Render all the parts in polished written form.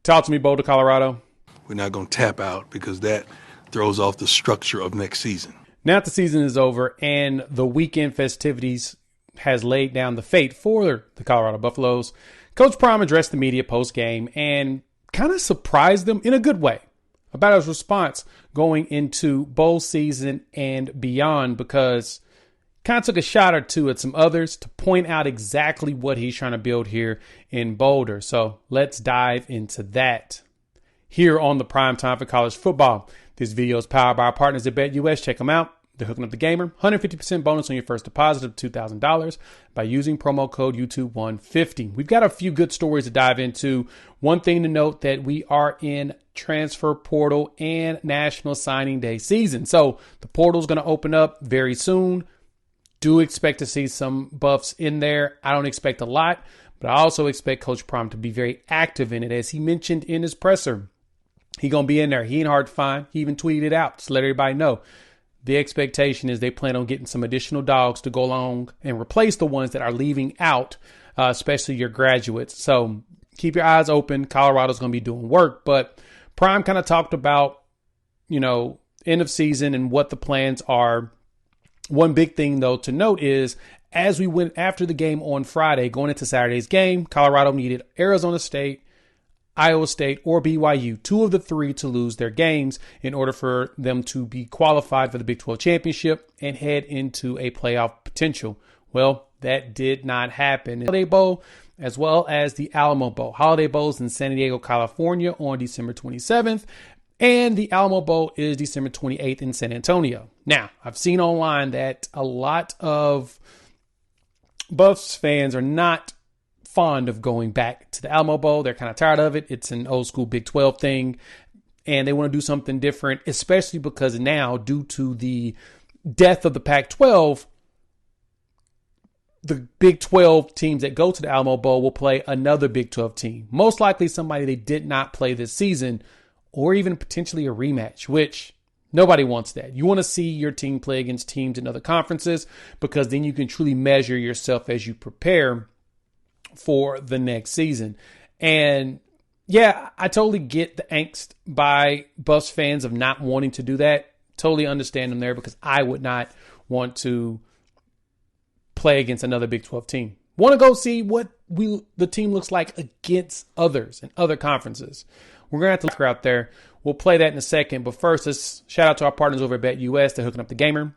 Talk to me, Boulder, Colorado. We're not going to tap out because that throws off the structure of next season. Now that the season is over and the weekend festivities has laid down the fate for the Colorado Buffaloes, Coach Prime addressed the media post-game and kind of surprised them in a good way about his response going into bowl season and beyond, because kind of took a shot or two at some others to point out exactly what he's trying to build here in Boulder. So let's dive into that here on the Prime Time for College Football. This video is powered by our partners at BetUS. Check them out. They're hooking up the gamer. 150% bonus on your first deposit of $2,000 by using promo code YouTube150. We've got a few good stories to dive into. One thing to note that we are in transfer portal and National Signing Day season. So the portal is going to open up very soon. Do expect to see some buffs in there. I don't expect a lot, but I also expect Coach Prime to be very active in it. As he mentioned in his presser, he's going to be in there. He ain't hard to find. He even tweeted it out to let everybody know. The expectation is they plan on getting some additional dogs to go along and replace the ones that are leaving out, especially your graduates. So keep your eyes open. Colorado's going to be doing work. But Prime kind of talked about, end of season and what the plans are. One big thing, though, to note is as we went after the game on Friday, going into Saturday's game, Colorado needed Arizona State, Iowa State, or BYU, two of the three, to lose their games in order for them to be qualified for the Big 12 championship and head into a playoff potential. Well, that did not happen. The Holiday Bowl, as well as the Alamo Bowl. Holiday Bowl's in San Diego, California on December 27th. And the Alamo Bowl is December 28th in San Antonio. Now, I've seen online that a lot of Buffs fans are not fond of going back to the Alamo Bowl. They're kind of tired of it. It's an old school Big 12 thing, and they want to do something different, especially because now, due to the death of the Pac-12, the Big 12 teams that go to the Alamo Bowl will play another Big 12 team, most likely somebody they did not play this season, or even potentially a rematch, which nobody wants that. You want to see your team play against teams in other conferences, because then you can truly measure yourself as you prepare for the next season. And yeah, I totally get the angst by Buffs fans of not wanting to do that. Totally understand them there, because I would not want to play against another Big 12 team. Want to go see what the team looks like against others in other conferences. We're going to have to look out there. We'll play that in a second. But first, let's shout out to our partners over at BetUS. They're hooking up the gamer.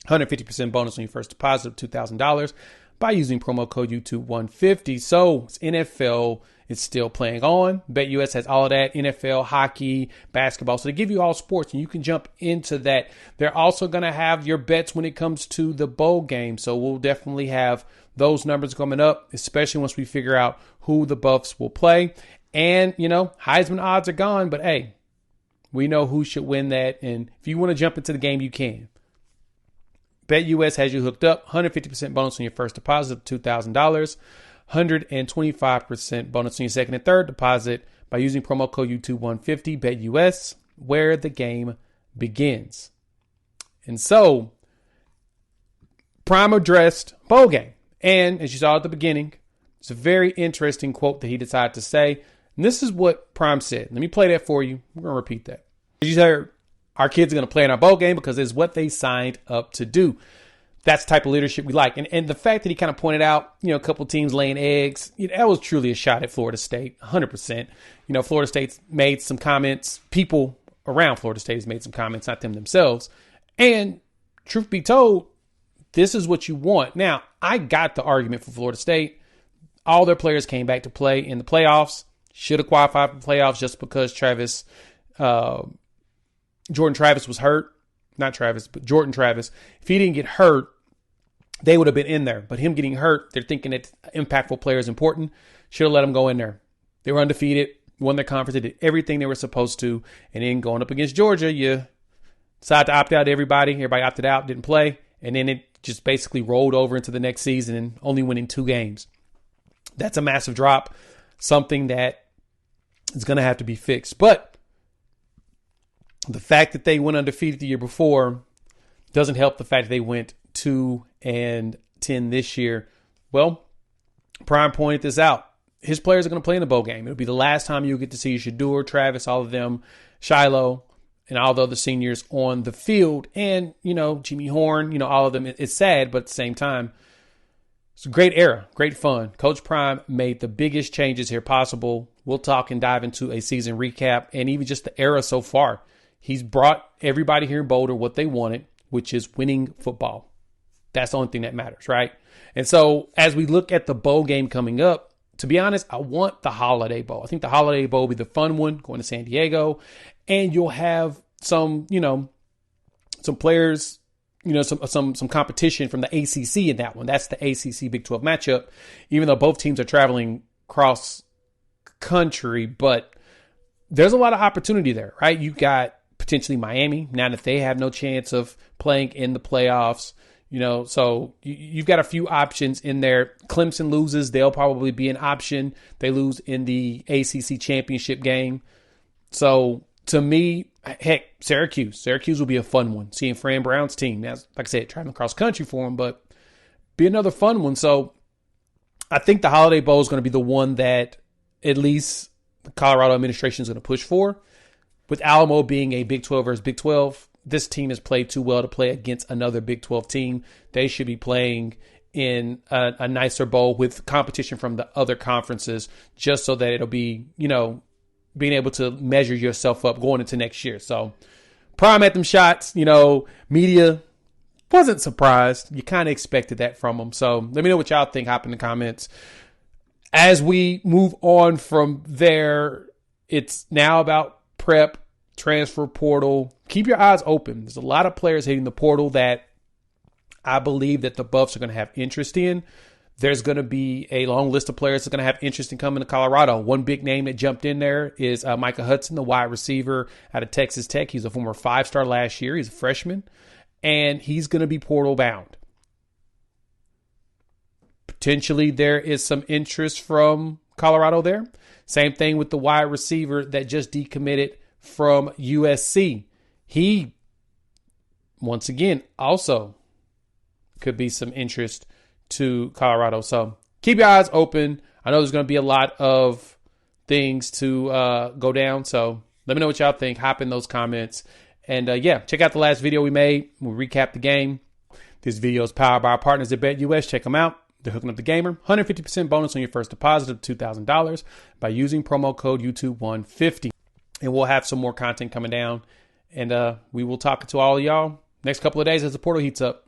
150% bonus on your first deposit of $2,000 by using promo code YouTube150. So it's NFL. It's still playing on. BetUS has all of that, NFL, hockey, basketball. So they give you all sports, and you can jump into that. They're also going to have your bets when it comes to the bowl game. So we'll definitely have those numbers coming up, especially once we figure out who the Buffs will play. And, Heisman odds are gone, but hey, we know who should win that. And if you want to jump into the game, you can. BetUS has you hooked up. 150% bonus on your first deposit of $2,000. 125% bonus on your second and third deposit by using promo code YouTube150. BetUS, where the game begins. And so, Prime addressed bowl game. And as you saw at the beginning, it's a very interesting quote that he decided to say. And this is what Prime said. Let me play that for you. We're going to repeat that. You heard, our kids are going to play in our bowl game because it's what they signed up to do. That's the type of leadership we like. And the fact that he kind of pointed out, a couple teams laying eggs, that was truly a shot at Florida State, 100%. Florida State's made some comments. People around Florida State has made some comments, not them themselves. And truth be told, this is what you want. Now, I got the argument for Florida State. All their players came back to play in the playoffs. Should have qualified for the playoffs just because Jordan Travis was hurt. Not Travis, but Jordan Travis. If he didn't get hurt, they would have been in there. But him getting hurt, they're thinking that impactful player is important. Should have let him go in there. They were undefeated, won their conference, they did everything they were supposed to. And then going up against Georgia, you decided to opt out everybody. Everybody opted out, didn't play. And then it just basically rolled over into the next season and only winning 2 games. That's a massive drop. Something that is going to have to be fixed. But the fact that they went undefeated the year before doesn't help the fact that they went 2-10 this year. Well, Prime pointed this out. his players are going to play in the bowl game. It'll be the last time you'll get to see Sheduer, Travis, all of them, Shiloh, and all the other seniors on the field. And, Jimmy Horn, all of them. It's sad, but at the same time, it's a great era, great fun. Coach Prime made the biggest changes here possible. We'll talk and dive into a season recap and even just the era so far. He's brought everybody here in Boulder what they wanted, which is winning football. That's the only thing that matters, right? And so as we look at the bowl game coming up, to be honest, I want the Holiday Bowl. I think the Holiday Bowl will be the fun one, going to San Diego. And you'll have some players, some competition from the ACC in that one. That's the ACC Big 12 matchup, even though both teams are traveling cross country. But there's a lot of opportunity there, right? You got potentially Miami, now that they have no chance of playing in the playoffs. So you've got a few options in there. Clemson loses, they'll probably be an option. They lose in the ACC championship game. So to me, heck, Syracuse will be a fun one. Seeing Fran Brown's team. Now, like I said, traveling across country for them, but be another fun one. So I think the Holiday Bowl is going to be the one that at least the Colorado administration is going to push for. With Alamo being a Big 12 versus Big 12, this team has played too well to play against another Big 12 team. They should be playing in a nicer bowl with competition from the other conferences, just so that it'll be, being able to measure yourself up going into next year. So Prime at them shots, media wasn't surprised. You kind of expected that from them. So let me know what y'all think. Hop in the comments. As we move on from there, it's now about prep, transfer portal. Keep your eyes open. There's a lot of players hitting the portal that I believe that the Buffs are going to have interest in. There's going to be a long list of players that's going to have interest in coming to Colorado. One big name that jumped in there is Micah Hudson, the wide receiver out of Texas Tech. He's a former 5-star last year. He's a freshman, and he's going to be portal bound. Potentially there is some interest from Colorado there. Same thing with the wide receiver that just decommitted from USC. He, once again, also could be some interest to Colorado. So keep your eyes open. I know there's going to be a lot of things to go down. So let me know what y'all think. Hop in those comments. And check out the last video we made. We'll recap the game. This video is powered by our partners at BetUS. Check them out. They're hooking up the gamer. 150% bonus on your first deposit of $2,000 by using promo code YouTube150. And we'll have some more content coming down. And we will talk to all of y'all next couple of days as the portal heats up.